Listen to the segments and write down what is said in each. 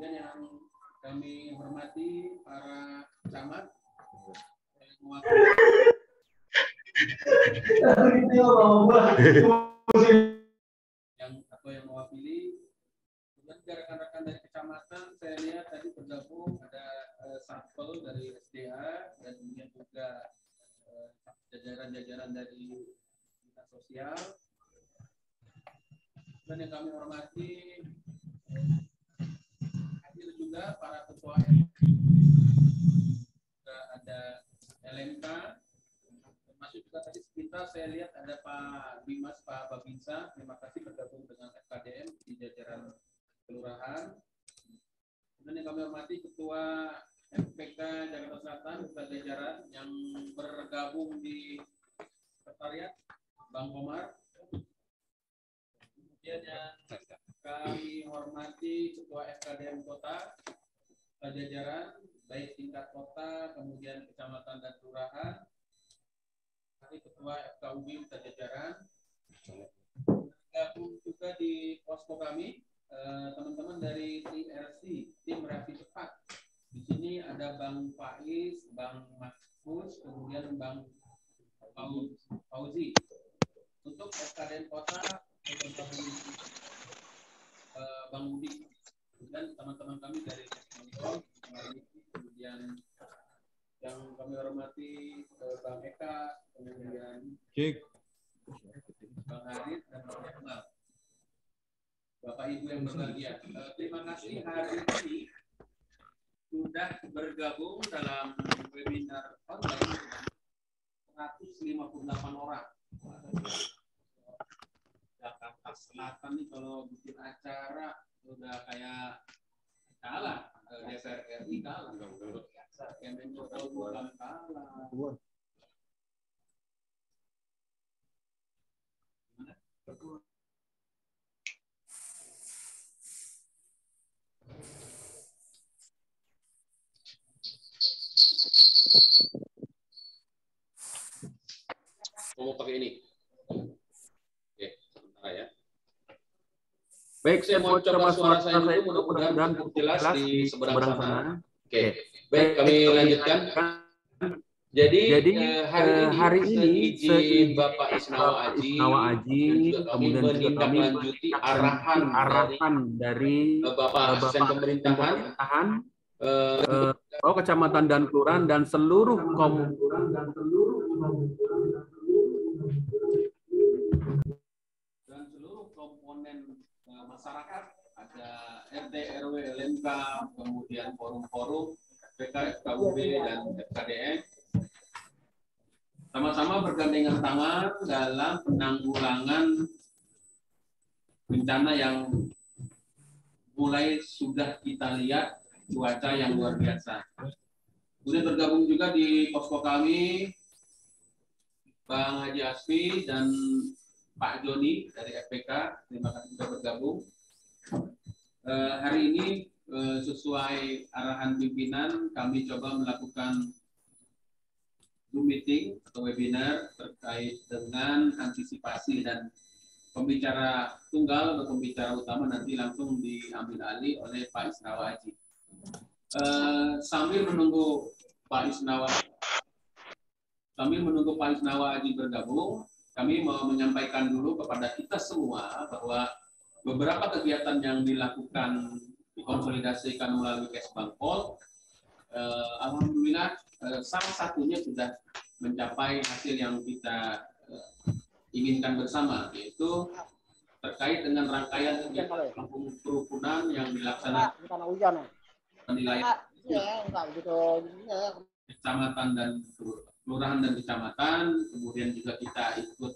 Kemudian yang kami hormati para camat yang mewakili. Kemudian juga rekan-rekan dari kecamatan saya lihat tadi bergabung ada satpol dari SDA dan kemudian juga jajaran-jajaran dari dinas sosial. Dan yang kami hormati hadir juga para ketua juga ada LMK, termasuk juga tadi sekitar saya lihat ada Pak Bimas, Pak Babinsa, terima kasih bergabung dengan FKDM di jajaran kelurahan. Dan yang kami hormati Ketua FPK Jakarta Selatan beserta jajaran yang bergabung di sekretariat Bang Komar. Kemudian yang kami hormati Ketua FKDM Kota, jajaran baik tingkat kota, kemudian kecamatan dan kelurahan, Ketua FKUB jajaran, gabung juga di posko kami teman-teman dari tim RC, tim reaksi cepat. Di sini ada Bang Faiz, Bang Mahfuz, kemudian Bang Fauzi. Untuk FKDM Kota Bang Budi dan teman-teman kami dari Monitor, kemudian yang kami hormati Bang Eka, kemudian Bang Haris dan Bang Kemal. Bapak Ibu yang berbahagia, terima kasih hari ini sudah bergabung dalam webinar online 158 orang. Jakarta Selatan nih kalau bikin acara udah kayak kalah, DPR RI kalah, Kemenko kalah. Mau pakai ini? Oke, sebentar ya. Baik, saya mau coba suara saya dulu, mudah-mudahan cukup jelas di seberang sana. Oke, baik, kami lanjutkan. Jadi hari ini seizin Bapak Isnawa Aji, kemudian juga kami menindaklanjuti arahan dari Bapak Asisten Pemerintahan, Kecamatan dan Kelurahan dan seluruh komponen masyarakat, ada RT, RW, LMK, kemudian forum-forum, FPK, FKUB, dan FKDM, sama-sama bergandengan tangan dalam penanggulangan bencana yang mulai sudah kita lihat cuaca yang luar biasa. Kemudian bergabung juga di posko kami Bang Haji Asfi dan Pak Joni dari FPK, terima kasih sudah bergabung. Hari ini sesuai arahan pimpinan kami coba melakukan Zoom meeting atau webinar terkait dengan antisipasi dan pembicara tunggal atau pembicara utama nanti langsung diambil alih oleh Pak Isnawa Aji. Sambil menunggu Pak Isnawa Aji bergabung, kami mau menyampaikan dulu kepada kita semua bahwa beberapa kegiatan yang dilakukan dikonsolidasikan melalui Kesbangpol, alhamdulillah salah satunya sudah mencapai hasil yang kita inginkan bersama, yaitu terkait dengan rangkaian kegiatan kampung kerukunan yang dilaksanakan di wilayah kecamatan dan kelurahan dan kecamatan. Kemudian juga kita ikut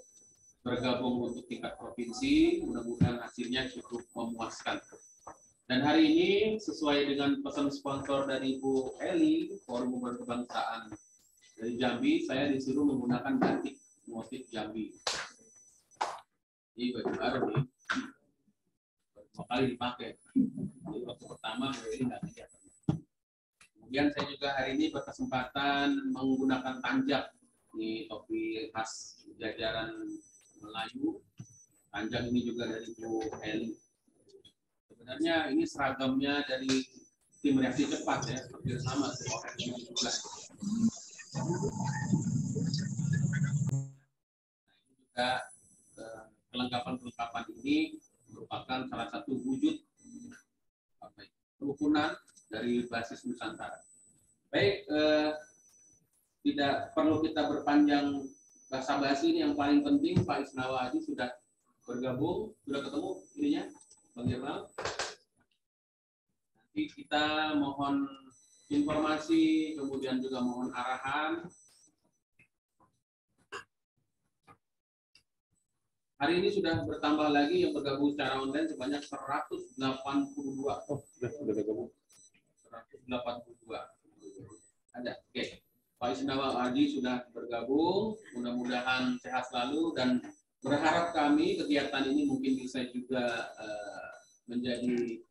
bergabung untuk tingkat provinsi, mudah-mudahan hasilnya cukup memuaskan. Dan hari ini sesuai dengan pesan sponsor dari Ibu Eli, Forum Hubungan Kebangsaan dari Jambi, saya disuruh menggunakan batik motif Jambi. Ini baju baru nih, dua kali dipakai. Jadi waktu pertama ini nggak lihat. Kemudian saya juga hari ini berkesempatan menggunakan tanjak, ini topi khas jajaran Melayu. Tanjak ini juga dari Bu Eli. Sebenarnya ini seragamnya dari tim reaksi cepat ya, hampir sama seperti juga. Juga kelengkapan ini merupakan salah satu wujud kerukunan dari basis Nusantara. Baik, tidak perlu kita berpanjang basa-basi, ini yang paling penting Pak Isnawa Adi sudah bergabung, sudah ketemu ininya, Bang Irmal. Nanti kita mohon informasi, kemudian juga mohon arahan. Hari ini sudah bertambah lagi yang bergabung secara online sebanyak 182. Oh, sudah bergabung. 182. Ada. Oke. Pak Isnawa Adi sudah bergabung. Mudah-mudahan sehat selalu dan berharap kami kegiatan ini mungkin bisa juga menjadi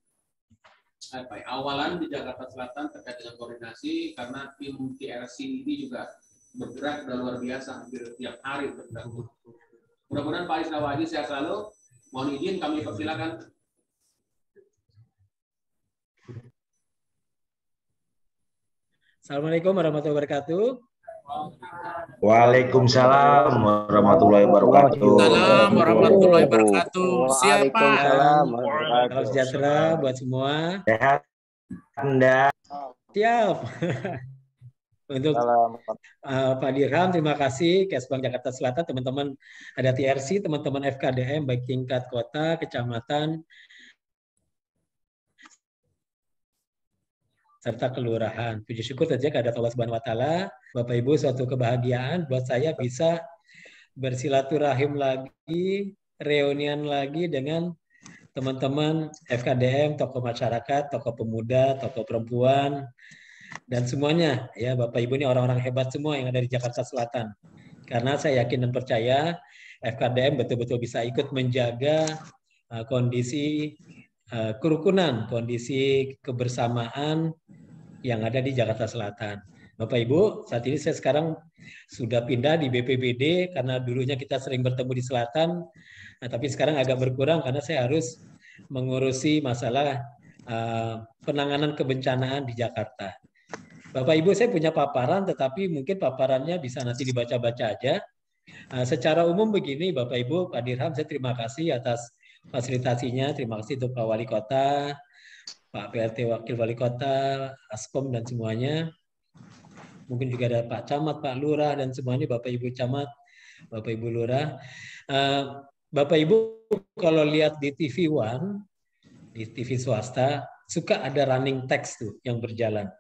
awalan di Jakarta Selatan terkait dengan koordinasi, karena tim TRC ini juga bergerak sudah luar biasa, hampir tiap hari bergerak. Mudah-mudahan Pak Isnawa Adi sehat selalu. Mohon izin kami persilakan. Assalamualaikum warahmatullahi wabarakatuh. Waalaikumsalam warahmatullahi wabarakatuh. Waalaikumsalam warahmatullahi wabarakatuh. Siapa? Salam sejahtera buat semua. Sehat Anda? Siap. Untuk Pak Dirham, terima kasih. Kesbang Jakarta Selatan, teman-teman ada TRC, teman-teman FKDM, baik tingkat kota, kecamatan, serta kelurahan. Puji syukur saja kepada Allah Subhanahu wa taala. Bapak Ibu, suatu kebahagiaan buat saya bisa bersilaturahim lagi, reunian lagi dengan teman-teman FKDM, tokoh masyarakat, tokoh pemuda, tokoh perempuan, dan semuanya. Ya, Bapak Ibu ini orang-orang hebat semua yang ada di Jakarta Selatan. Karena saya yakin dan percaya FKDM betul-betul bisa ikut menjaga kondisi kerukunan, kondisi kebersamaan yang ada di Jakarta Selatan. Bapak Ibu, saat ini saya sekarang sudah pindah di BPBD karena dulunya kita sering bertemu di Selatan, tapi sekarang agak berkurang karena saya harus mengurusi masalah penanganan kebencanaan di Jakarta. Bapak Ibu, saya punya paparan, tetapi mungkin paparannya bisa nanti dibaca-baca aja. Secara umum begini, Bapak Ibu, Pak Dirham, saya terima kasih atas fasilitasinya. Terima kasih untuk Pak Wali Kota, Pak PRT Wakil Wali Kota, Askom, dan semuanya. Mungkin juga ada Pak Camat, Pak Lurah, dan semuanya, Bapak Ibu Camat, Bapak Ibu Lurah. Bapak Ibu, kalau lihat di TV One, di TV swasta, suka ada running text tuh yang berjalan.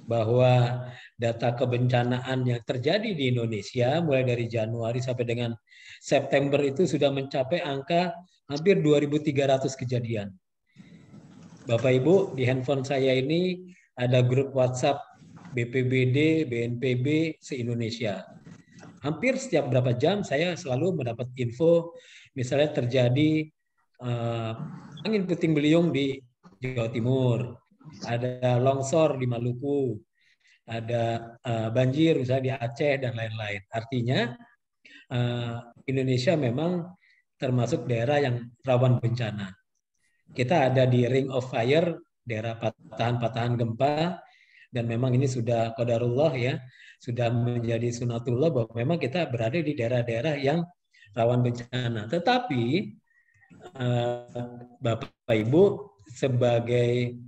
Bahwa data kebencanaan yang terjadi di Indonesia mulai dari Januari sampai dengan September itu sudah mencapai angka hampir 2.300 kejadian. Bapak Ibu, di handphone saya ini ada grup WhatsApp BPBD, BNPB se-Indonesia. Hampir setiap berapa jam saya selalu mendapat info, misalnya terjadi angin puting beliung di Jawa Timur, ada longsor di Maluku, ada banjir misalnya di Aceh, dan lain-lain. Artinya Indonesia memang termasuk daerah yang rawan bencana. Kita ada di ring of fire, daerah patahan-patahan gempa, dan memang ini sudah qadarullah ya, sudah menjadi sunatullah bahwa memang kita berada di daerah-daerah yang rawan bencana. Tetapi Bapak Ibu sebagai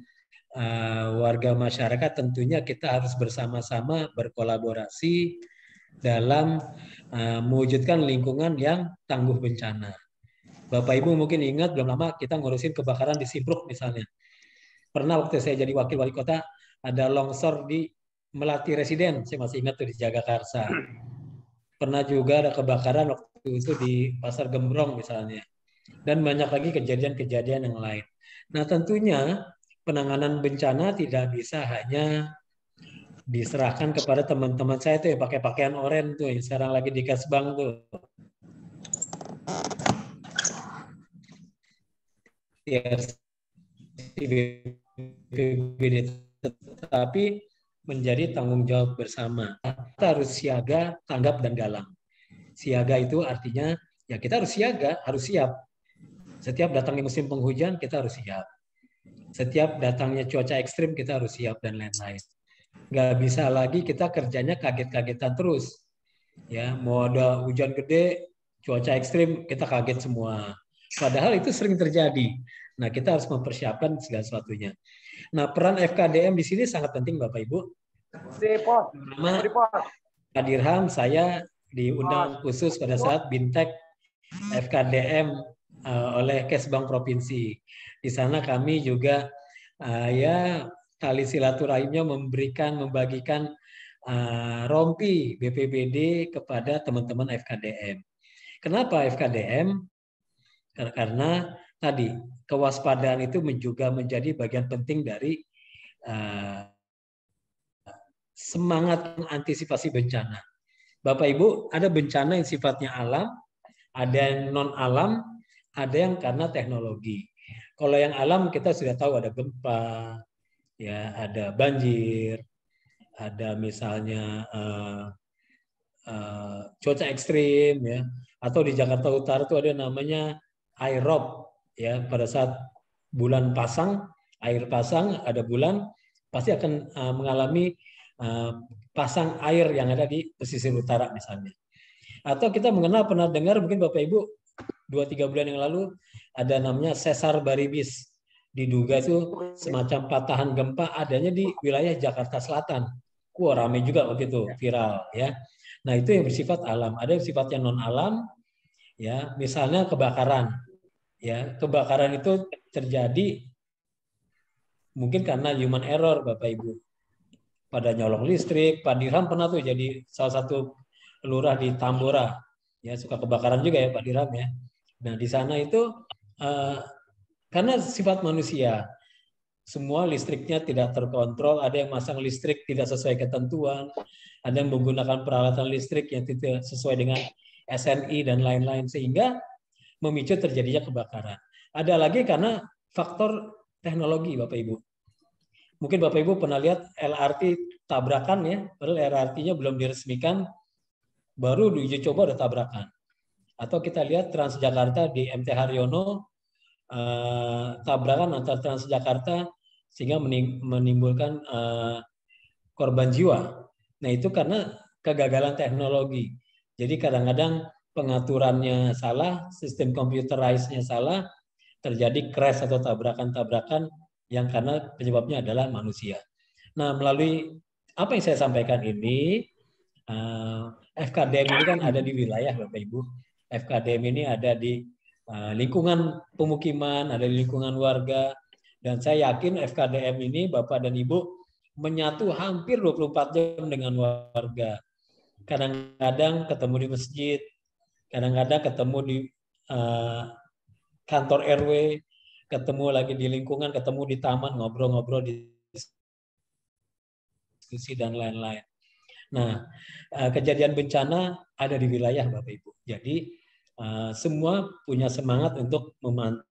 warga masyarakat tentunya kita harus bersama-sama berkolaborasi dalam mewujudkan lingkungan yang tangguh bencana. Bapak Ibu mungkin ingat belum lama kita ngurusin kebakaran di Sibruk misalnya. Pernah waktu saya jadi wakil wali kota ada longsor di Melati Residen, saya masih ingat tuh di Jagakarsa. Pernah juga ada kebakaran waktu itu di Pasar Gembrong misalnya. Dan banyak lagi kejadian-kejadian yang lain. Nah tentunya penanganan bencana tidak bisa hanya diserahkan kepada teman-teman saya tuh yang pakai pakaian oranye tuh yang sekarang lagi di Kesbang tuh. Tetapi menjadi tanggung jawab bersama. Kita harus siaga, tanggap, dan galang. Siaga itu artinya ya kita harus siaga, harus siap. Setiap datangnya musim penghujan kita harus siap. setiap datangnya cuaca ekstrim kita harus siap dan lain-lain. Nggak bisa lagi kita kerjanya kaget-kagetan terus. Ya, mau ada hujan gede, cuaca ekstrim, kita kaget semua. Padahal itu sering terjadi. Nah, kita harus mempersiapkan segala sesuatunya. Nah, peran FKDM di sini sangat penting, Bapak Ibu. Pertama, Pak Dirham, saya diundang khusus pada saat Bintek FKDM oleh Kesbang Provinsi. Di sana kami juga ya tali silaturahimnya membagikan rompi BPBD kepada teman-teman FKDM. Kenapa FKDM? Karena tadi kewaspadaan itu juga menjadi bagian penting dari semangat mengantisipasi bencana. Bapak Ibu, ada bencana yang sifatnya alam, ada yang non alam, ada yang karena teknologi. Kalau yang alam kita sudah tahu ada gempa, ya ada banjir, ada misalnya cuaca ekstrim, ya, atau di Jakarta Utara itu ada namanya aerob, ya pada saat bulan pasang, air pasang, ada bulan pasti akan mengalami pasang air yang ada di pesisir utara misalnya. Atau kita pernah dengar mungkin Bapak Ibu 2-3 bulan yang lalu ada namanya sesar baribis. Diduga itu semacam patahan gempa adanya di wilayah Jakarta Selatan. Wah, ramai juga waktu itu, viral ya. Nah, itu yang bersifat alam. Ada yang sifatnya non alam, ya, misalnya kebakaran. Ya, kebakaran itu terjadi mungkin karena human error, Bapak Ibu. Pada nyolong listrik, Pak Dirham pernah tuh jadi salah satu lurah di Tambora. Ya, suka kebakaran juga ya Pak Dirham ya. Nah, di sana itu karena sifat manusia, semua listriknya tidak terkontrol, ada yang masang listrik tidak sesuai ketentuan, ada yang menggunakan peralatan listrik yang tidak sesuai dengan SNI dan lain-lain, sehingga memicu terjadinya kebakaran. Ada lagi karena faktor teknologi, Bapak Ibu. Mungkin Bapak Ibu pernah lihat LRT tabrakan ya, padahal LRT-nya belum diresmikan, baru diuji coba udah tabrakan. Atau kita lihat Transjakarta di MT Haryono, tabrakan antar Transjakarta sehingga menimbulkan korban jiwa. Nah, itu karena kegagalan teknologi. Jadi kadang-kadang pengaturannya salah, sistem computerized-nya salah, terjadi crash atau tabrakan-tabrakan yang karena penyebabnya adalah manusia. Nah, melalui apa yang saya sampaikan ini, FKDM ini kan ada di wilayah, Bapak Ibu. FKDM ini ada di lingkungan pemukiman, ada di lingkungan warga, dan saya yakin FKDM ini Bapak dan Ibu menyatu hampir 24 jam dengan warga. Kadang-kadang ketemu di masjid, kadang-kadang ketemu di kantor RW, ketemu lagi di lingkungan, ketemu di taman, ngobrol-ngobrol, diskusi dan lain-lain. Nah, kejadian bencana ada di wilayah Bapak Ibu. Jadi semua punya semangat untuk memantau,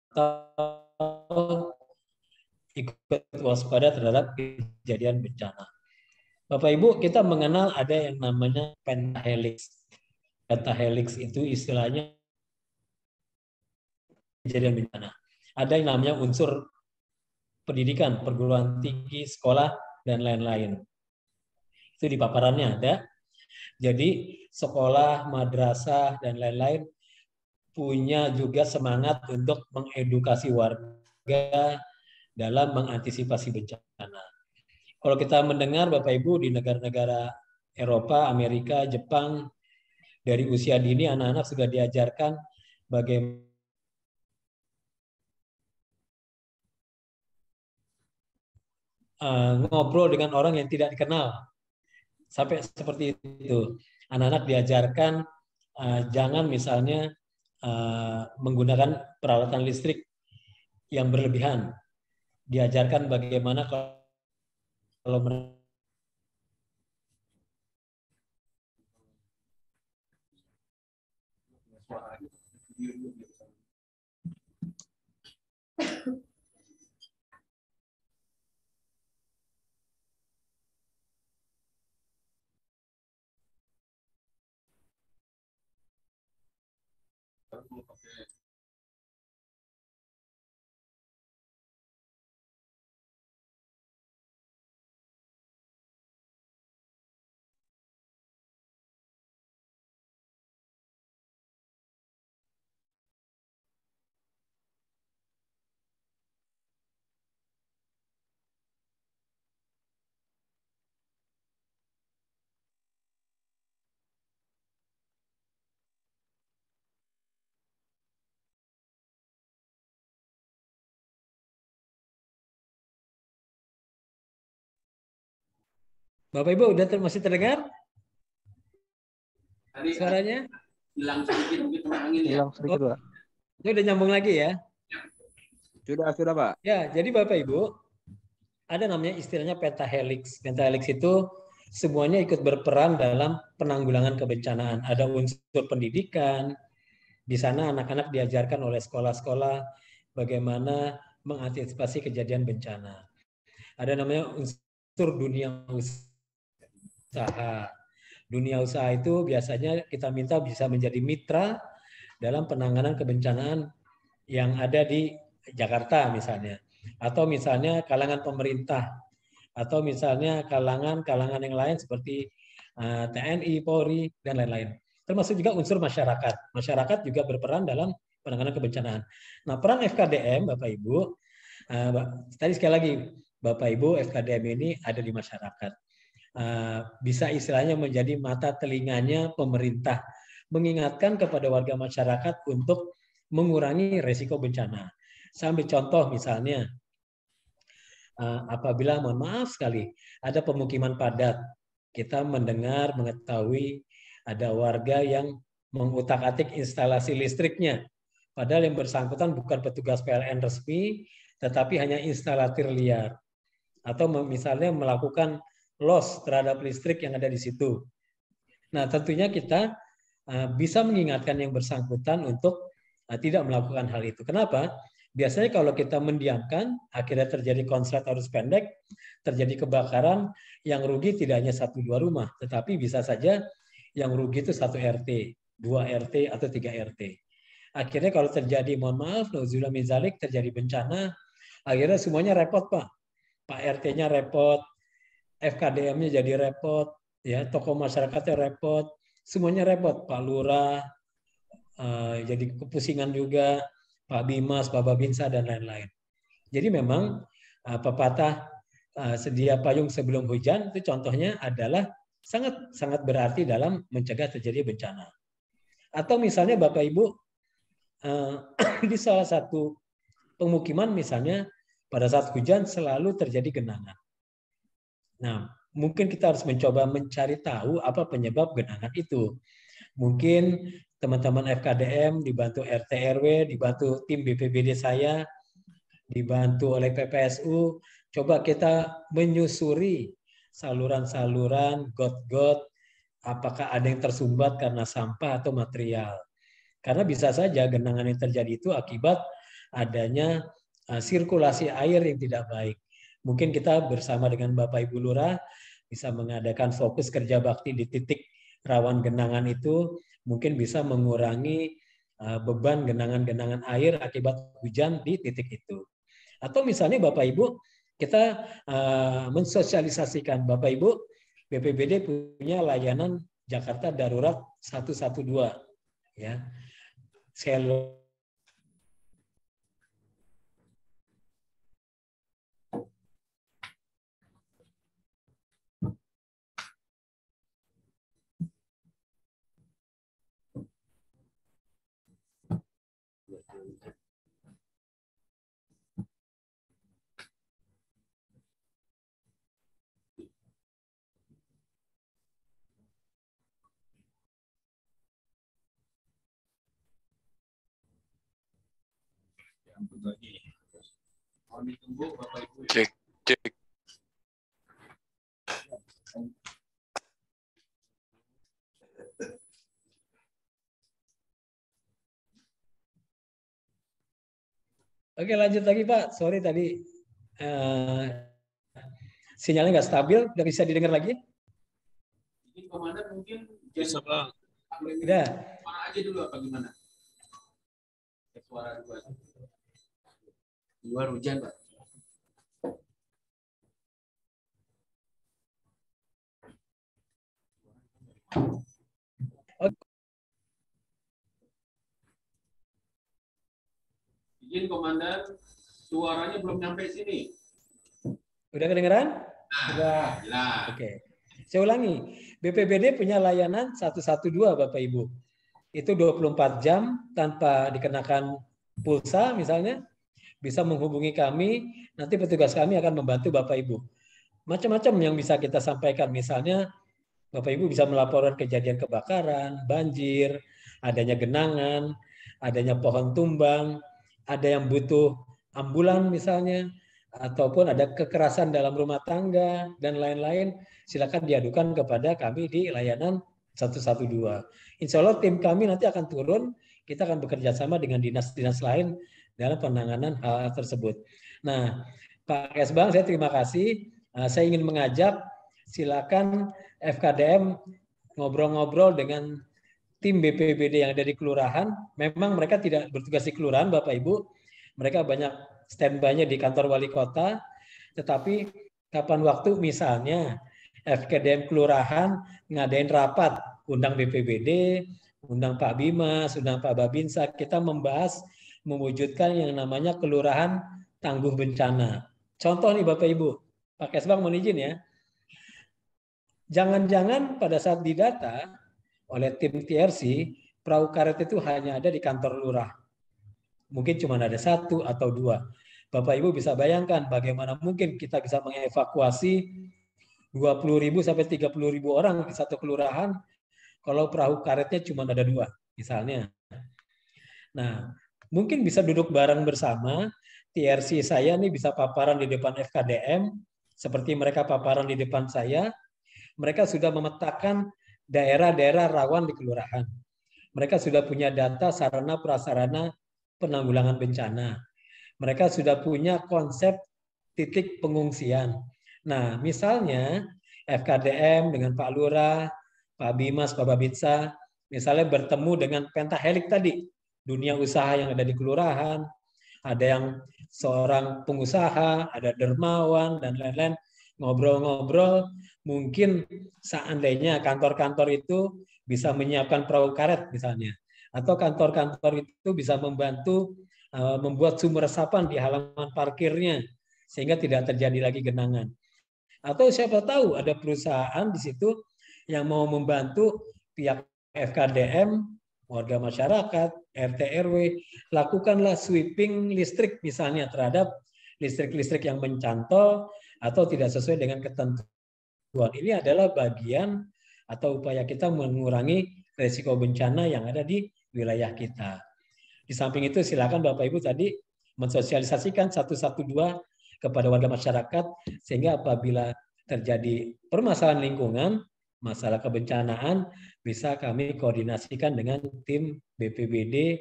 ikut waspada terhadap kejadian bencana. Bapak Ibu, kita mengenal ada yang namanya pentahelix. Pentahelix itu istilahnya kejadian bencana. Ada yang namanya unsur pendidikan, perguruan tinggi, sekolah, dan lain-lain. Itu di paparannya ada. Jadi sekolah, madrasah, dan lain-lain punya juga semangat untuk mengedukasi warga dalam mengantisipasi bencana. Kalau kita mendengar Bapak Ibu di negara-negara Eropa, Amerika, Jepang, dari usia dini anak-anak sudah diajarkan bagaimana ngobrol dengan orang yang tidak dikenal. Sampai seperti itu. Anak-anak diajarkan jangan misalnya menggunakan peralatan listrik yang berlebihan. Diajarkan bagaimana kalau Oke. Bapak Ibu udah masih terdengar Tadi suaranya? hilang sedikit mungkin kena angin ya. Hilang sedikit, Pak. Ini udah nyambung lagi ya? Sudah, Pak. Ya, jadi Bapak Ibu, ada namanya istilahnya pentahelix. Pentahelix itu semuanya ikut berperan dalam penanggulangan kebencanaan. Ada unsur pendidikan, di sana anak-anak diajarkan oleh sekolah-sekolah bagaimana mengantisipasi kejadian bencana. Ada namanya unsur dunia usaha. Dunia usaha itu biasanya kita minta bisa menjadi mitra dalam penanganan kebencanaan yang ada di Jakarta misalnya. Atau misalnya kalangan pemerintah. Atau misalnya kalangan yang lain seperti TNI, Polri, dan lain-lain. Termasuk juga unsur masyarakat. Masyarakat juga berperan dalam penanganan kebencanaan. Nah, peran FKDM, Bapak Ibu, tadi sekali lagi, Bapak Ibu, FKDM ini ada di masyarakat. Bisa istilahnya menjadi mata telinganya pemerintah, mengingatkan kepada warga masyarakat untuk mengurangi resiko bencana. Saya ambil contoh misalnya, apabila, mohon maaf sekali, ada pemukiman padat, kita mendengar, mengetahui ada warga yang mengutak-atik instalasi listriknya. Padahal yang bersangkutan bukan petugas PLN resmi, tetapi hanya instalatir liar. Atau misalnya melakukan loss terhadap listrik yang ada di situ. Nah, tentunya kita bisa mengingatkan yang bersangkutan untuk tidak melakukan hal itu. Kenapa? Biasanya kalau kita mendiamkan, akhirnya terjadi konslet arus pendek, terjadi kebakaran, yang rugi tidak hanya 1-2 rumah, tetapi bisa saja yang rugi itu 1 RT, 2 RT, atau 3 RT. Akhirnya kalau terjadi, mohon maaf, nauzubillah min dzalik, terjadi bencana, akhirnya semuanya repot, Pak. Pak RT-nya repot, FKDM-nya jadi repot, ya, tokoh masyarakatnya repot, semuanya repot. Pak Lurah jadi kepusingan juga, Pak Bimas, Pak Babinsa, dan lain-lain. Jadi memang pepatah sedia payung sebelum hujan itu contohnya adalah sangat berarti dalam mencegah terjadi bencana. Atau misalnya Bapak Ibu di salah satu pemukiman misalnya pada saat hujan selalu terjadi genangan. Nah, mungkin kita harus mencoba mencari tahu apa penyebab genangan itu. Mungkin teman-teman FKDM dibantu RT RW, dibantu tim BPBD saya, dibantu oleh PPSU, coba kita menyusuri saluran-saluran, got-got, apakah ada yang tersumbat karena sampah atau material. Karena bisa saja genangan yang terjadi itu akibat adanya sirkulasi air yang tidak baik. Mungkin kita bersama dengan Bapak Ibu Lurah bisa mengadakan fokus kerja bakti di titik rawan genangan itu, mungkin bisa mengurangi beban genangan-genangan air akibat hujan di titik itu. Atau misalnya Bapak Ibu, kita mensosialisasikan, Bapak Ibu, BPBD punya layanan Jakarta Darurat 112. Ya. Cek, cek. Oke, lanjut lagi Pak. Sorry tadi sinyalnya nggak stabil. Nggak bisa didengar lagi? Mungkin komandan mungkin Bisa, Bang. Udah. Suara aja dulu apa gimana? Suara dulu aja. Luar hujan, Pak. Izin komandan, suaranya belum nyampe sini. Udah kedengeran? Sudah. Jelas. Oke. Saya ulangi. BPBD punya layanan 112 Bapak Ibu. Itu 24 jam tanpa dikenakan pulsa misalnya. Bisa menghubungi kami, nanti petugas kami akan membantu Bapak Ibu. macam-macam yang bisa kita sampaikan. Misalnya Bapak Ibu bisa melaporkan kejadian kebakaran, banjir, adanya genangan, adanya pohon tumbang, ada yang butuh ambulan misalnya, ataupun ada kekerasan dalam rumah tangga dan lain-lain, silakan diadukan kepada kami di layanan 112. Insya Allah tim kami nanti akan turun, kita akan bekerja sama dengan dinas-dinas lain dalam penanganan hal tersebut. Nah, Pak Kesbang, saya terima kasih. Saya ingin mengajak, silakan FKDM ngobrol-ngobrol dengan tim BPBD yang ada di kelurahan. Memang mereka tidak bertugas di kelurahan, Bapak Ibu. Mereka banyak standby-nya di kantor wali kota. Tetapi kapan waktu misalnya FKDM kelurahan ngadain rapat, undang BPBD, undang Pak Bimas, undang Pak Babinsa, kita membahas mewujudkan yang namanya kelurahan tangguh bencana. Contoh nih Bapak Ibu, Pak Kesbang mohon izin ya. Jangan-jangan pada saat didata oleh tim TRC, perahu karet itu hanya ada di kantor lurah. Mungkin cuma ada 1 atau 2. Bapak Ibu bisa bayangkan bagaimana mungkin kita bisa mengevakuasi 20.000 sampai 30.000 orang di satu kelurahan kalau perahu karetnya cuma ada 2 misalnya. Nah, mungkin bisa duduk bareng bersama, TRC saya nih bisa paparan di depan FKDM, seperti mereka paparan di depan saya. Mereka sudah memetakan daerah-daerah rawan di kelurahan. Mereka sudah punya data sarana prasarana penanggulangan bencana. Mereka sudah punya konsep titik pengungsian. Nah, misalnya FKDM dengan Pak Lurah, Pak Bimas, Pak Babinsa, misalnya bertemu dengan pentahelik tadi, dunia usaha yang ada di kelurahan, ada yang seorang pengusaha, ada dermawan, dan lain-lain, ngobrol-ngobrol, mungkin seandainya kantor-kantor itu bisa menyiapkan perahu karet misalnya, atau kantor-kantor itu bisa membantu membuat sumur resapan di halaman parkirnya, sehingga tidak terjadi lagi genangan. Atau siapa tahu ada perusahaan di situ yang mau membantu pihak FKDM, warga masyarakat, RT RW, lakukanlah sweeping listrik misalnya terhadap listrik-listrik yang mencantol atau tidak sesuai dengan ketentuan. Ini adalah bagian atau upaya kita mengurangi risiko bencana yang ada di wilayah kita. Di samping itu silakan Bapak Ibu tadi mensosialisasikan 112 kepada warga masyarakat sehingga apabila terjadi permasalahan lingkungan, masalah kebencanaan, bisa kami koordinasikan dengan tim BPBD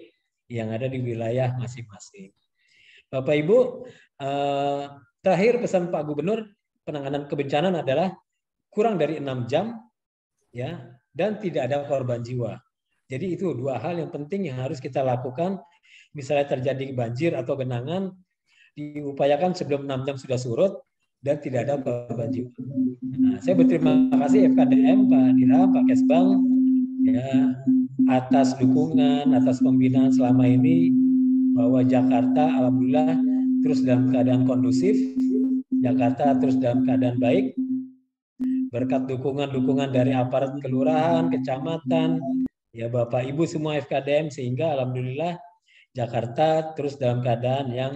yang ada di wilayah masing-masing. Bapak Ibu, terakhir pesan Pak Gubernur, penanganan kebencanaan adalah kurang dari 6 jam ya, dan tidak ada korban jiwa. Jadi itu 2 hal yang penting yang harus kita lakukan. Misalnya terjadi banjir atau genangan, diupayakan sebelum 6 jam sudah surut dan tidak ada korban jiwa. Nah, saya berterima kasih FKDM, Pak Dirham, Pak Kesbang ya, atas dukungan, atas pembinaan selama ini, bahwa Jakarta alhamdulillah terus dalam keadaan kondusif, Jakarta terus dalam keadaan baik, berkat dukungan-dukungan dari aparat kelurahan, kecamatan, ya Bapak Ibu semua FKDM, sehingga alhamdulillah Jakarta terus dalam keadaan yang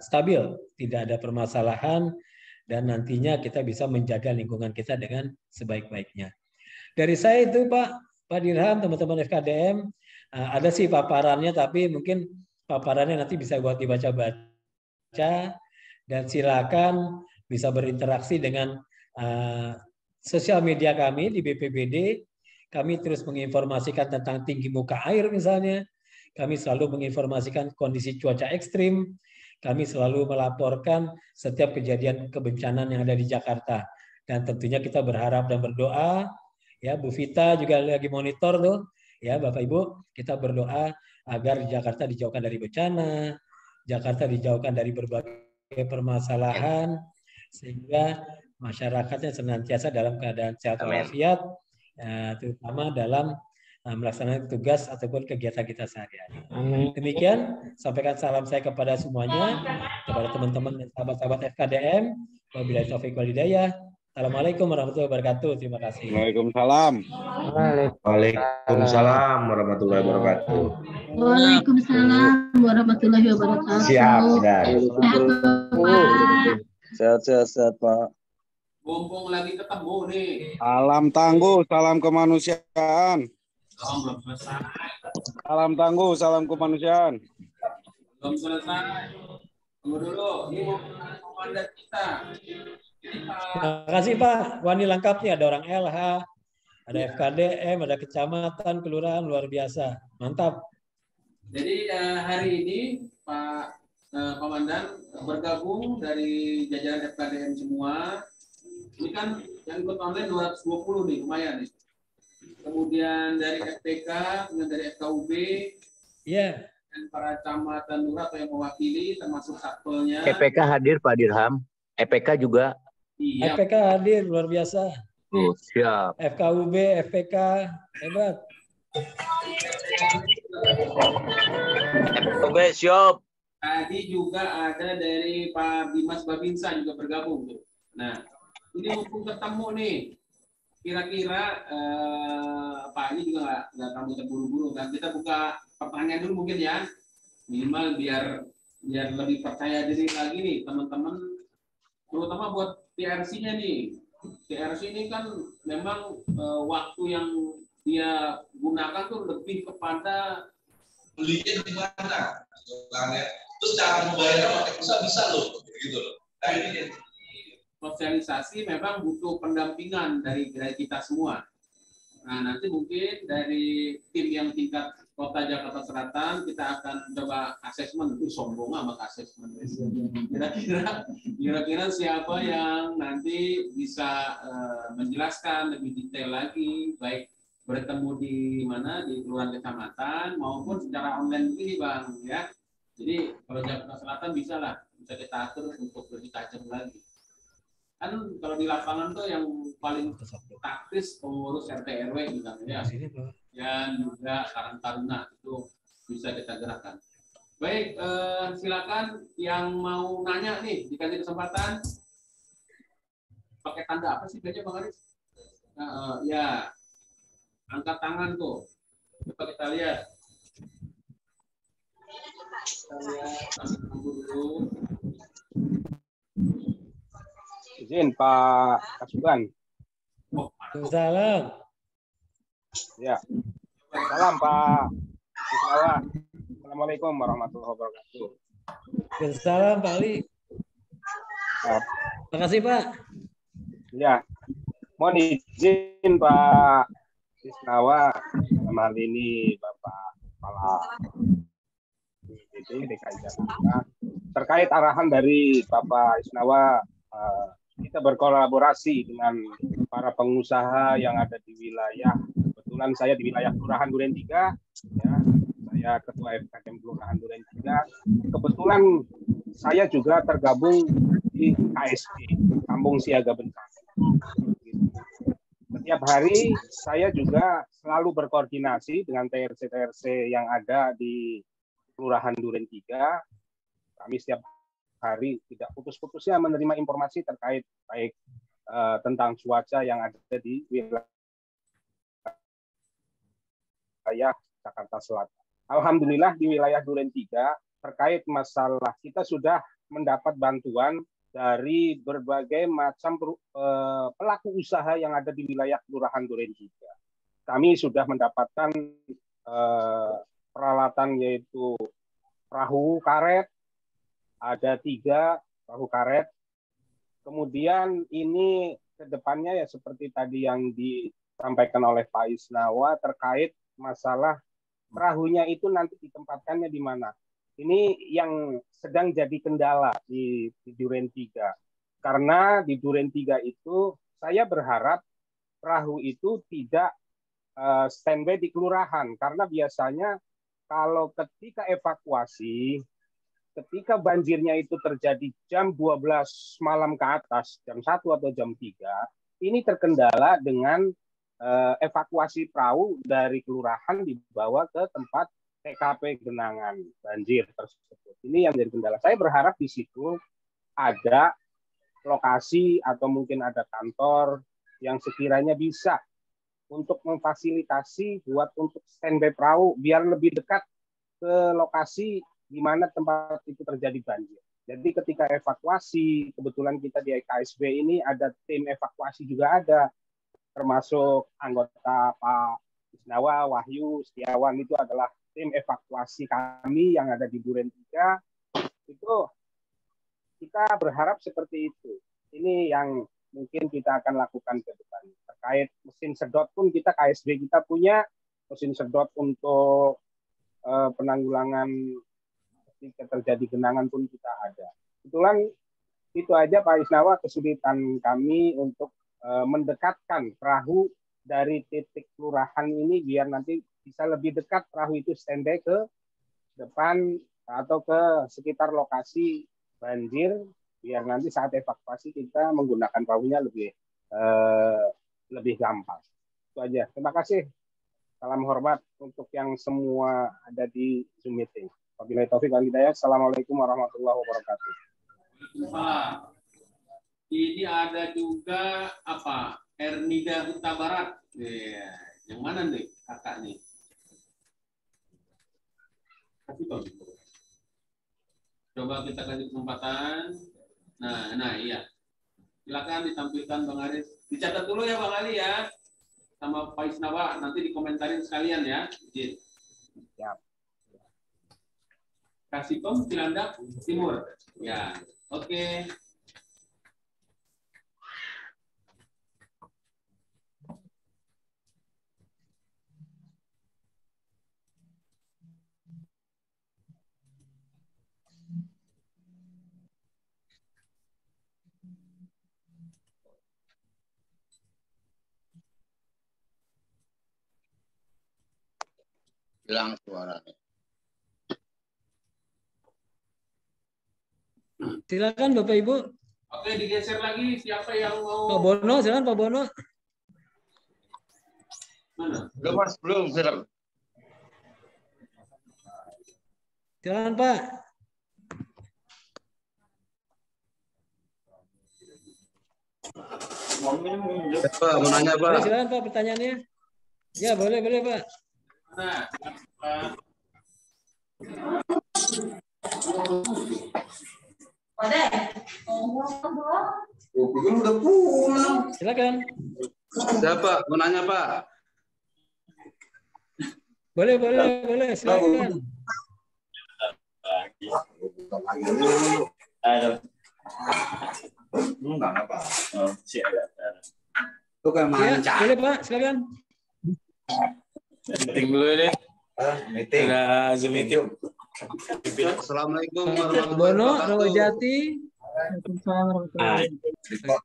stabil, tidak ada permasalahan, dan nantinya kita bisa menjaga lingkungan kita dengan sebaik-baiknya. Dari saya itu Pak Dirham, teman-teman FKDM, ada sih paparannya, tapi mungkin paparannya nanti bisa buat dibaca-baca, dan silakan bisa berinteraksi dengan sosial media kami di BPBD. Kami terus menginformasikan tentang tinggi muka air misalnya. Kami selalu menginformasikan kondisi cuaca ekstrim. Kami selalu melaporkan setiap kejadian kebencanaan yang ada di Jakarta. Dan tentunya kita berharap dan berdoa, ya Bu Vita juga lagi monitor tuh, ya Bapak Ibu, kita berdoa agar Jakarta dijauhkan dari bencana, Jakarta dijauhkan dari berbagai permasalahan, sehingga masyarakatnya senantiasa dalam keadaan sehat walafiat, terutama dalam melaksanakan tugas ataupun kegiatan kita sehari-hari. Demikian, sampaikan salam saya kepada semuanya, kepada teman-teman dan sahabat-sahabat FKDM. Wabillahi taufiq wal hidayah. Assalamualaikum warahmatullahi wabarakatuh. Terima kasih. Waalaikumsalam. Waalaikumsalam warahmatullahi wabarakatuh. Waalaikumsalam warahmatullahi wabarakatuh. Siap, sudah. Sehat, Bapak. Sehat, Pak. Mumpung lagi ketemu nih. Salam tangguh, salam kemanusiaan. Oh, belum selesai. Salam tangguh, salam kemanusiaan. Belum selesai. Tunggu dulu. Ini mau komandan kita. Ini Pak. Terima kasih Pak. Wah ini lengkap nih. Ada orang LH, ada Ya. FKDM, ada kecamatan, kelurahan, luar biasa. Mantap. Jadi hari ini Pak Komandan bergabung dari jajaran FKDM semua. Ini kan yang ikut online 220 nih, lumayan nih. Kemudian dari FPK, kemudian dari FKUB, Iya. dan para camat dan lurah atau yang mewakili, termasuk satpolnya. EPK hadir Pak Dirham. EPK juga. Iya, FPK hadir, luar biasa. Oh, siap. FKUB, FPK, hebat. Oke, siap. tadi juga ada dari Pak Dimas Babinsa juga bergabung tuh. Nah, ini mumpung ketemu nih, kira-kira Pak ini juga nggak kamu terburu-buru kan? Kita buka pertanyaan dulu mungkin ya, minimal biar lebih percaya diri lagi nih teman-teman, terutama buat TRC-nya nih. TRC ini kan memang waktu yang dia gunakan tuh lebih kepada belinya di mana, terus cara membayarnya pakai pulsa bisa loh, gitu loh. Nah ini sosialisasi memang butuh pendampingan dari kita semua. Nah, nanti mungkin dari tim yang tingkat Kota Jakarta Selatan kita akan coba asesmen. Sombong amat asesmen. Kira-kira siapa yang nanti bisa menjelaskan lebih detail lagi, baik bertemu di mana, di kelurahan kecamatan maupun secara online ini Bang ya. Jadi kalau Jakarta Selatan bisa kita atur untuk lebih tajam lagi. Kan kalau di lapangan tuh yang paling taktis pengurus RT RW misalnya ya, dan juga Karang Taruna itu bisa kita gerakkan. Baik, silakan yang mau nanya nih, dikasih kesempatan. Pakai tanda apa sih biasanya Bang Aris? Ya, angkat tangan tuh. Coba kita lihat. Kita lihat tangan dulu. Izin Pak Kasuban. Salam. Ya. Salam Pak Ismawa. Assalamualaikum warahmatullahi wabarakatuh. Salam Pak Ali. Terima kasih Pak. Ya. Mohon izin Pak Ismawa, dalam hal ini Bapak Kepala DKI Jakarta, terkait arahan dari Bapak Isnawa, kita berkolaborasi dengan para pengusaha yang ada di wilayah. Kebetulan saya di wilayah Kelurahan Duren 3, ya, saya Ketua FKDM Kelurahan Duren 3. Kebetulan saya juga tergabung di KSB, Kampung Siaga Bencana. Setiap hari saya juga selalu berkoordinasi dengan TRC-TRC yang ada di Kelurahan Duren 3. Kami setiap hari tidak putus-putusnya menerima informasi terkait baik tentang cuaca yang ada di wilayah Jakarta Selatan. Alhamdulillah di wilayah Duren 3 terkait masalah kita sudah mendapat bantuan dari berbagai macam pelaku usaha yang ada di wilayah Kelurahan Duren 3. Kami sudah mendapatkan peralatan yaitu perahu karet, ada 3 perahu karet. Kemudian ini ke depannya ya seperti tadi yang disampaikan oleh Pak Isnawa terkait masalah perahunya itu nanti ditempatkannya di mana. Ini yang sedang jadi kendala di Duren 3. Karena di Duren 3 itu saya berharap perahu itu tidak standby di kelurahan. Karena biasanya kalau ketika evakuasi, ketika banjirnya itu terjadi jam 12 malam ke atas, jam 1 atau jam 3, ini terkendala dengan evakuasi perahu dari kelurahan dibawa ke tempat TKP genangan banjir tersebut. Ini yang jadi kendala. Saya berharap di situ ada lokasi atau mungkin ada kantor yang sekiranya bisa untuk memfasilitasi buat untuk standby perahu biar lebih dekat ke lokasi di mana tempat itu terjadi banjir. Jadi ketika evakuasi, kebetulan kita di KSB ini ada tim evakuasi juga ada, termasuk anggota Pak Isnawa, Wahyu, Setiawan itu adalah tim evakuasi kami yang ada di Duren 3. Itu kita berharap seperti itu. Ini yang mungkin kita akan lakukan ke depan. Terkait mesin sedot pun kita KSB kita punya mesin sedot untuk penanggulangan ketika terjadi genangan pun kita ada. Kebetulan itu aja Pak Isnawa kesulitan kami untuk mendekatkan perahu dari titik kelurahan ini biar nanti bisa lebih dekat perahu itu standby ke depan atau ke sekitar lokasi banjir biar nanti saat evakuasi kita menggunakan perahunya lebih gampang. Itu aja. Terima kasih. Salam hormat untuk yang semua ada di Zoom meeting. Wabillahi taufiq wal hidayah. Assalamualaikum warahmatullahi wabarakatuh. Ini ada juga apa? Ernida Huta Barat. Yang mana nih kakak nih? Kasih dong. Coba kita kasih kesempatan. Nah iya. Silakan ditampilkan Bang Aris. Dicatat dulu ya Bang Ali ya. Sama Pak Isnawa nanti dikomentarin sekalian ya. Izin. Siap. Kasikom Cilandak Timur. Ya. Oke. Hilang suaranya. Silakan Bapak Ibu. Oke, digeser lagi. Siapa yang mau? Pak Bono, silakan Pak Bono. Mana? Belum Mas, belum. Silakan. Silakan Pak. Pak, mau nanya Pak. Boleh, silakan Pak pertanyaannya. Ya, boleh Pak. Nah, Udah pulang. Silakan. Siapa? Mau nanya Pak. Boleh, silakan. Enggak apa. Itu kayak Ya, boleh Pak, silakan. Meeting dulu ini. Meeting. Ada Zoom meeting. Assalamualaikum Pak warahmatullahi Bono, wabarakatuh. Rawajati.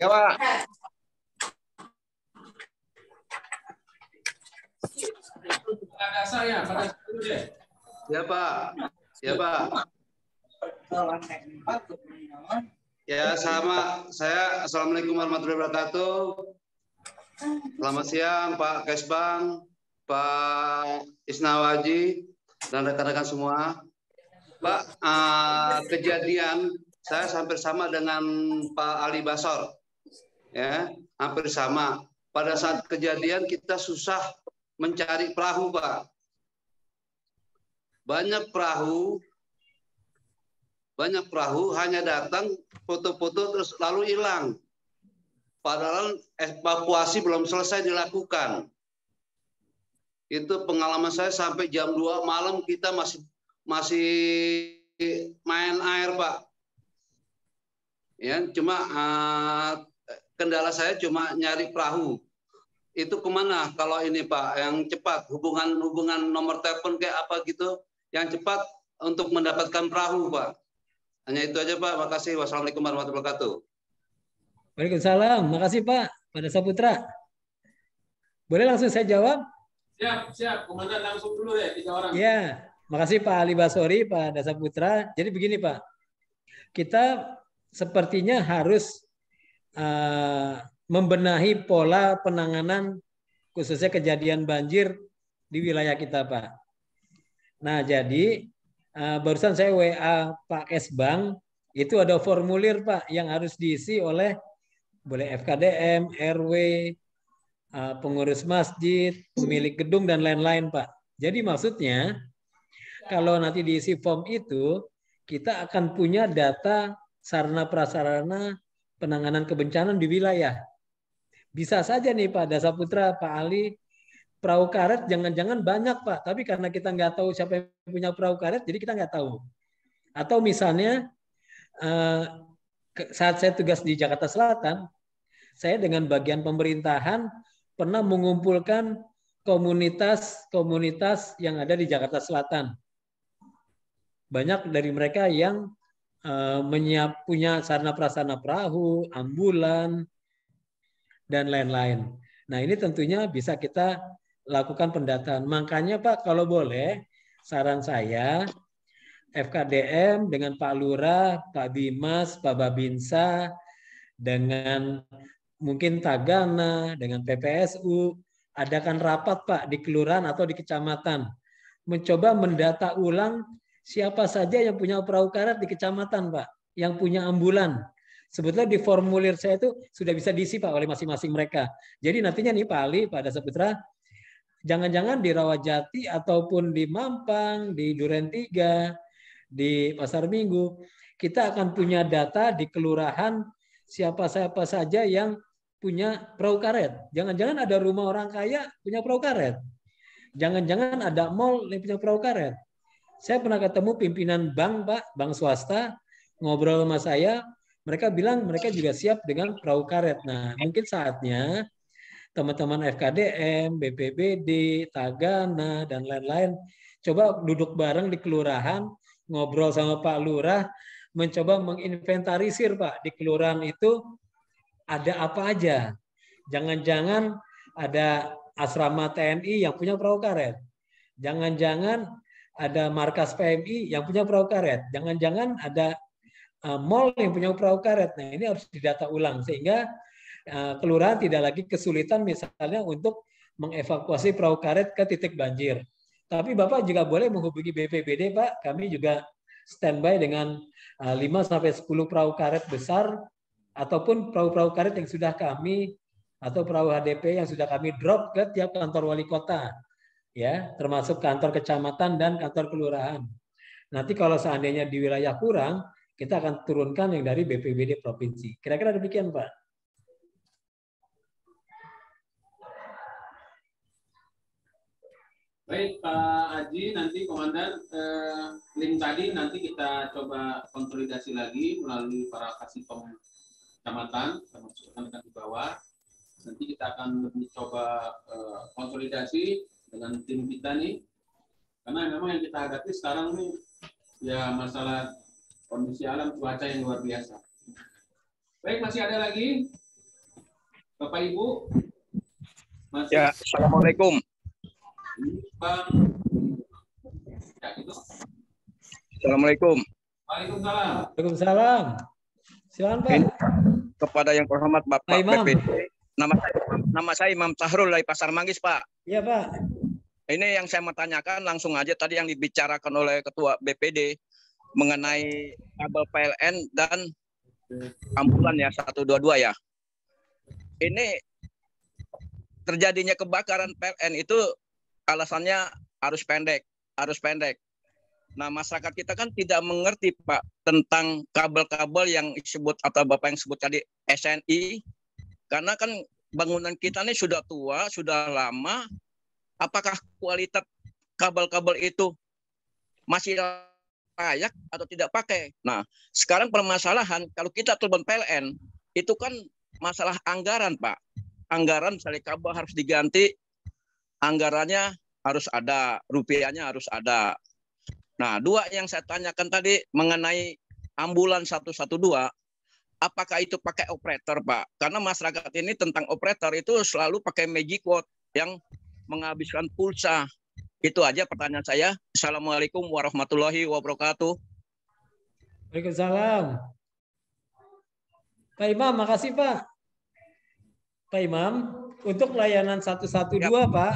Ya Pak. pada saya dulu deh. Ya Pak. Ya Pak. Ya sama saya. Assalamualaikum warahmatullahi wabarakatuh. Selamat siang Pak Kesbang, Pak Isnawaji, dan rekan-rekan semua. Pak, kejadian saya hampir sama dengan Pak Ali Basor, ya, hampir sama. Pada saat kejadian kita susah mencari perahu, Pak. Banyak perahu hanya datang foto-foto terus lalu hilang. Padahal evakuasi belum selesai dilakukan. Itu pengalaman saya sampai jam 2 malam kita masih main air, Pak. Ya, cuma kendala saya cuma nyari perahu. Itu kemana kalau ini Pak, yang cepat, hubungan nomor telepon kayak apa gitu, yang cepat untuk mendapatkan perahu, Pak. Hanya itu aja, Pak. Makasih. Wassalamualaikum warahmatullahi wabarakatuh. Waalaikumsalam. Makasih Pak. Pada Saputra. Boleh langsung saya jawab? Siap. Komandan langsung dulu deh, 3 orang. Ya, makasih Pak Ali Basori, Pak Dasa Putra. Jadi begini Pak, kita sepertinya harus membenahi pola penanganan khususnya kejadian banjir di wilayah kita Pak. Nah jadi barusan saya WA Pak Kesbang, itu ada formulir Pak yang harus diisi oleh boleh FKDM, RW, pengurus masjid, pemilik gedung, dan lain-lain Pak. Jadi maksudnya kalau nanti diisi form itu kita akan punya data sarana prasarana penanganan kebencanaan di wilayah. Bisa saja nih Pak Dasaputra, Pak Ali, perahu karet jangan-jangan banyak Pak, tapi karena kita nggak tahu siapa yang punya perahu karet, jadi kita nggak tahu. Atau misalnya saat saya tugas di Jakarta Selatan, saya dengan bagian pemerintahan pernah mengumpulkan komunitas-komunitas yang ada di Jakarta Selatan. Banyak dari mereka yang punya sarana prasarana perahu, ambulan, dan lain-lain. Nah ini tentunya bisa kita lakukan pendataan. Makanya Pak, kalau boleh, saran saya, FKDM dengan Pak Lurah, Pak Bimas, Pak Babinsa, dengan mungkin Tagana, dengan PPSU, adakan rapat Pak di kelurahan atau di kecamatan. Mencoba mendata ulang siapa saja yang punya perahu karet di kecamatan Pak, yang punya ambulan. Sebetulnya di formulir saya itu sudah bisa diisi Pak oleh masing-masing mereka. Jadi nantinya nih Pak Ali, Pak Dasaputra, jangan-jangan di Rawajati ataupun di Mampang, di Duren 3, di Pasar Minggu, kita akan punya data di kelurahan siapa-siapa saja yang punya perahu karet. Jangan-jangan ada rumah orang kaya punya perahu karet. Jangan-jangan ada mall yang punya perahu karet. Saya pernah ketemu pimpinan bank, Pak, bank swasta, ngobrol sama saya, mereka bilang mereka juga siap dengan perahu karet. Nah, mungkin saatnya teman-teman FKDM, BPBD, Tagana, dan lain-lain, coba duduk bareng di kelurahan, ngobrol sama Pak Lurah, mencoba menginventarisir Pak di kelurahan itu ada apa aja. Jangan-jangan ada asrama TNI yang punya perahu karet. Jangan-jangan ada markas PMI yang punya perahu karet. Jangan-jangan ada mall yang punya perahu karet. Nah ini harus didata ulang sehingga kelurahan tidak lagi kesulitan misalnya untuk mengevakuasi perahu karet ke titik banjir. Tapi Bapak juga boleh menghubungi BPBD Pak. Kami juga standby dengan 5-10 perahu karet besar ataupun perahu-perahu karet yang sudah kami atau perahu HDP yang sudah kami drop ke tiap kantor wali kota, ya, termasuk kantor kecamatan dan kantor kelurahan. Nanti kalau seandainya di wilayah kurang, kita akan turunkan yang dari BPBD provinsi. Kira-kira demikian Pak. Baik Pak Haji, nanti Komandan, link tadi nanti kita coba konsolidasi lagi melalui para kasikom kecamatan, termasuk rekan di bawah. Nanti kita akan mencoba konsolidasi dengan tim kita nih, karena memang yang kita hadapi sekarang nih ya masalah kondisi alam cuaca yang luar biasa. Baik, masih ada lagi Bapak Ibu? Masih? Ya, Assalamualaikum. Bang. Ya, gitu. Assalamualaikum. Waalaikumsalam. Waalaikumsalam. Silakan Pak. Kepada yang terhormat Bapak BPD. Nama saya Imam Sahrul dari Pasar Manggis, Pak. Iya, Pak. Ini yang saya mau tanyakan langsung aja tadi yang dibicarakan oleh Ketua BPD mengenai kabel PLN dan ambulan ya 122 ya. Ini terjadinya kebakaran PLN itu alasannya arus pendek. Nah, masyarakat kita kan tidak mengerti Pak tentang kabel-kabel yang disebut atau Bapak yang sebut tadi SNI, karena kan bangunan kita ini sudah tua, sudah lama. Apakah kualitas kabel-kabel itu masih layak atau tidak pakai? Nah, sekarang permasalahan kalau kita telepon PLN itu kan masalah anggaran Pak. Anggaran misalnya kabel harus diganti, anggarannya harus ada, rupiahnya harus ada. Nah, dua yang saya tanyakan tadi mengenai ambulan 112, apakah itu pakai operator, Pak? Karena masyarakat ini tentang operator itu selalu pakai magic word yang menghabiskan pulsa. Itu aja pertanyaan saya. Assalamualaikum warahmatullahi wabarakatuh. Waalaikumsalam. Pak Imam, makasih Pak. Pak Imam, untuk layanan 112 ya. Pak,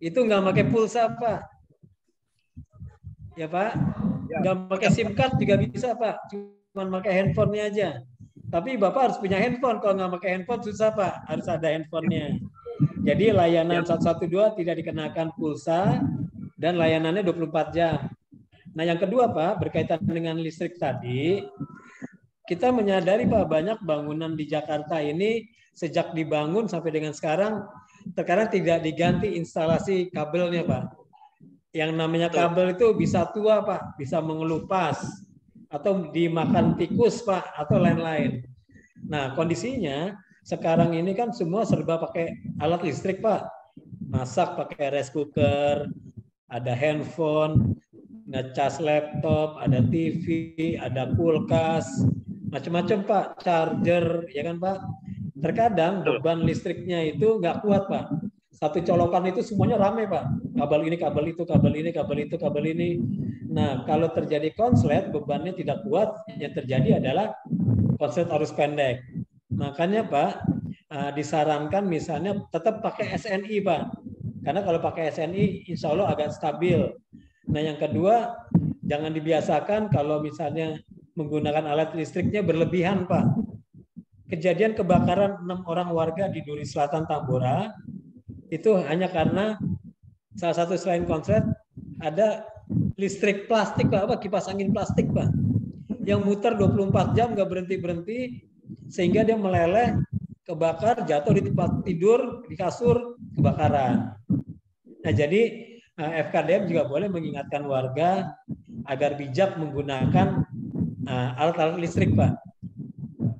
itu nggak pakai pulsa Pak. Ya Pak, nggak pakai SIM card juga bisa Pak, cuma pakai handphonenya aja. Tapi Bapak harus punya handphone, kalau nggak pakai handphone susah Pak, harus ada handphonenya. Jadi layanan 112 tidak dikenakan pulsa dan layanannya 24 jam. Nah, yang kedua Pak, berkaitan dengan listrik tadi, kita menyadari Pak, banyak bangunan di Jakarta ini sejak dibangun sampai dengan sekarang, terkadang tidak diganti instalasi kabelnya Pak. Yang namanya kabel itu bisa tua Pak, bisa mengelupas, atau dimakan tikus Pak, atau lain-lain. Nah, kondisinya sekarang ini kan semua serba pakai alat listrik Pak. Masak pakai rice cooker, ada handphone, ngecas laptop, ada TV, ada kulkas, macam-macam Pak, charger, ya kan Pak. Terkadang beban listriknya itu nggak kuat Pak. Satu colokan itu semuanya ramai Pak. Kabel ini, kabel itu, kabel ini, kabel itu, kabel ini. Nah, kalau terjadi konslet, bebannya tidak kuat, yang terjadi adalah konslet arus pendek. Makanya Pak, disarankan misalnya tetap pakai SNI Pak. Karena kalau pakai SNI insya Allah agak stabil. Nah yang kedua, jangan dibiasakan kalau misalnya menggunakan alat listriknya berlebihan Pak. Kejadian kebakaran 6 orang warga di Duri Selatan Tambora, itu hanya karena salah satu selain konslet, ada listrik plastik Pak, kipas angin plastik Pak. Yang muter 24 jam nggak berhenti-berhenti, sehingga dia meleleh, kebakar, jatuh di tempat tidur, di kasur, kebakaran. Nah, jadi FKDM juga boleh mengingatkan warga agar bijak menggunakan alat-alat listrik, Pak.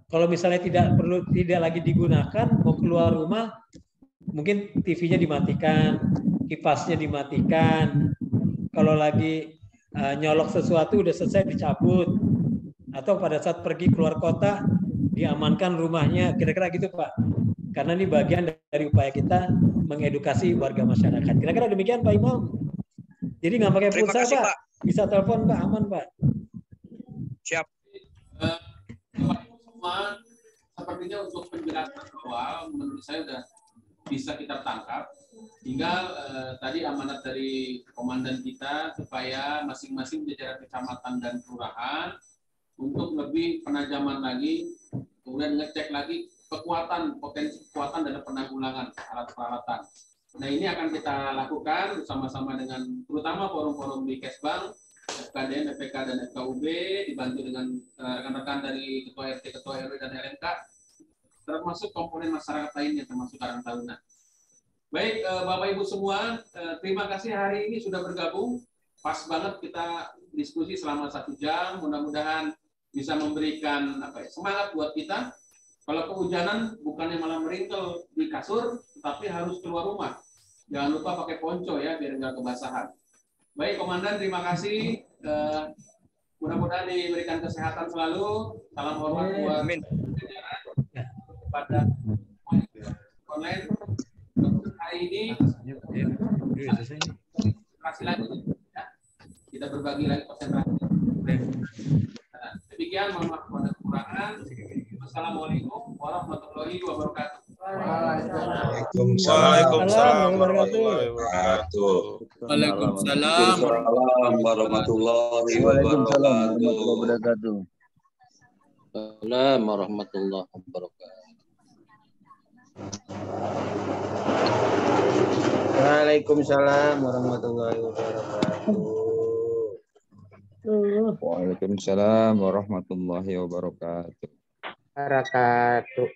Kalau misalnya tidak lagi digunakan, mau keluar rumah, mungkin TV-nya dimatikan, kipasnya dimatikan. Kalau lagi nyolok sesuatu udah selesai dicabut, atau pada saat pergi keluar kota diamankan rumahnya, kira-kira gitu Pak. Karena ini bagian dari upaya kita mengedukasi warga masyarakat. Kira-kira demikian Pak Imam. Jadi nggak pakai pulsa Pak. Bisa telepon Pak, aman Pak. Siap. Semua sepertinya untuk penjelasan awal menurut saya sudah bisa kita tangkap. Tinggal tadi amanat dari komandan kita supaya masing-masing jajaran kecamatan dan kelurahan untuk lebih penajaman lagi, kemudian ngecek lagi potensi kekuatan dalam penanggulangan alat peralatan. Nah ini akan kita lakukan bersama-sama dengan terutama forum-forum di Kesbang, FKDM, FPK, dan FKUB, dibantu dengan rekan-rekan dari Ketua RT, Ketua RW, dan LMK, termasuk komponen masyarakat lainnya, termasuk Karang Taruna. Baik, Bapak Ibu semua, terima kasih hari ini sudah bergabung. Pas banget kita diskusi selama 1 jam, mudah-mudahan bisa memberikan semangat buat kita. Kalau kehujanan bukannya malah meringkel di kasur, tapi harus keluar rumah. Jangan lupa pakai ponco ya, biar nggak kebasahan. Baik, Komandan, terima kasih. Mudah-mudahan diberikan kesehatan selalu. Salam hormat buat kepada online hari ini. Kasih lagi. Ya. Kita berbagi lagi konsentrasi. Demikian, mohon maaf pada kekurangan. Assalamualaikum warahmatullahi wabarakatuh. Waalaikumsalam warahmatullahi wabarakatuh. Waalaikumsalam warahmatullahi wabarakatuh. Salam warahmatullahi wabarakatuh. Waalaikumsalam warahmatullahi wabarakatuh. Waalaikumsalam warahmatullahi wabarakatuh.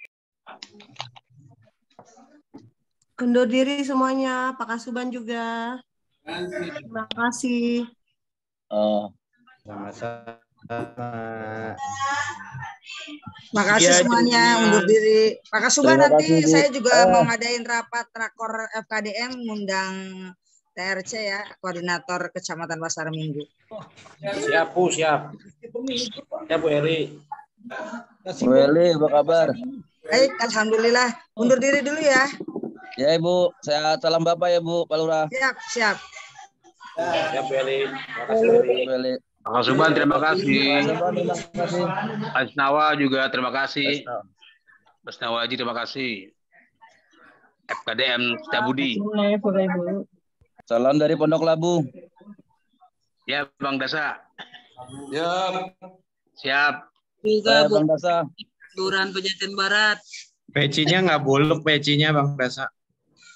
Undur diri semuanya, Pak Kasuban juga. Terima kasih. Sama-sama. Makasih semuanya, undur diri. Pak Kasuban, nanti saya juga mau ngadain rapat rakor FKDM, ngundang TRC ya, Koordinator Kecamatan Pasar Minggu. Siap, Bu, siap. Ya, Bu Eri. Bu Eli, apa kabar? Baik, alhamdulillah. Undur diri dulu ya. Ya Ibu, saya salam Bapak ya Bu, Pak Lurah. Siap, siap. Siap, Bu Eli. Terima kasih, Bu Eli. Pak Kasuban, terima kasih. Mas Nawa juga terima kasih. Mas Nawaji terima kasih. FKDM Setiabudi. Salam dari Pondok Labu. Ya, Bang Dasa. Ya. Siap. Juga Bang Dasa. Kelurahan Pejaten Barat. Pecinya nggak buluk, pecinya Bang Dasa.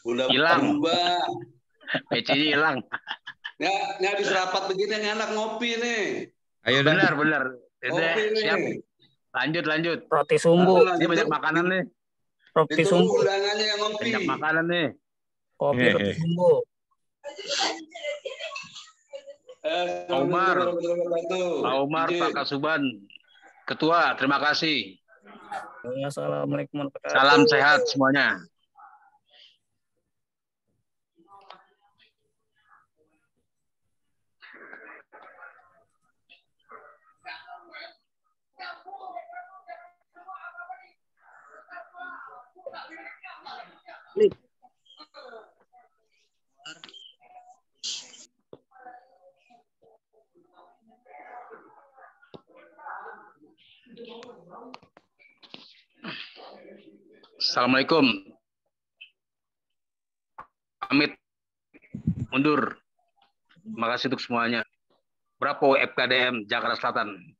Hilang. Pecinya hilang. Ini habis rapat begini yang enak ngopi nih. Ayo benar. Ngopi Siap. nih. Lanjut. Roti sumbu. Ini banyak makanan nih. Roti sumbu. Undangannya yang ngopi. Banyak makanan nih. Kopi roti sumbu. Pak Umar, Pak Kasuban, Ketua, terima kasih. Assalamualaikum warahmatullahi wabarakatuh. Salam sehat semuanya. Assalamualaikum. Pamit. Mundur. Terima kasih untuk semuanya. Bravo FKDM Jakarta Selatan.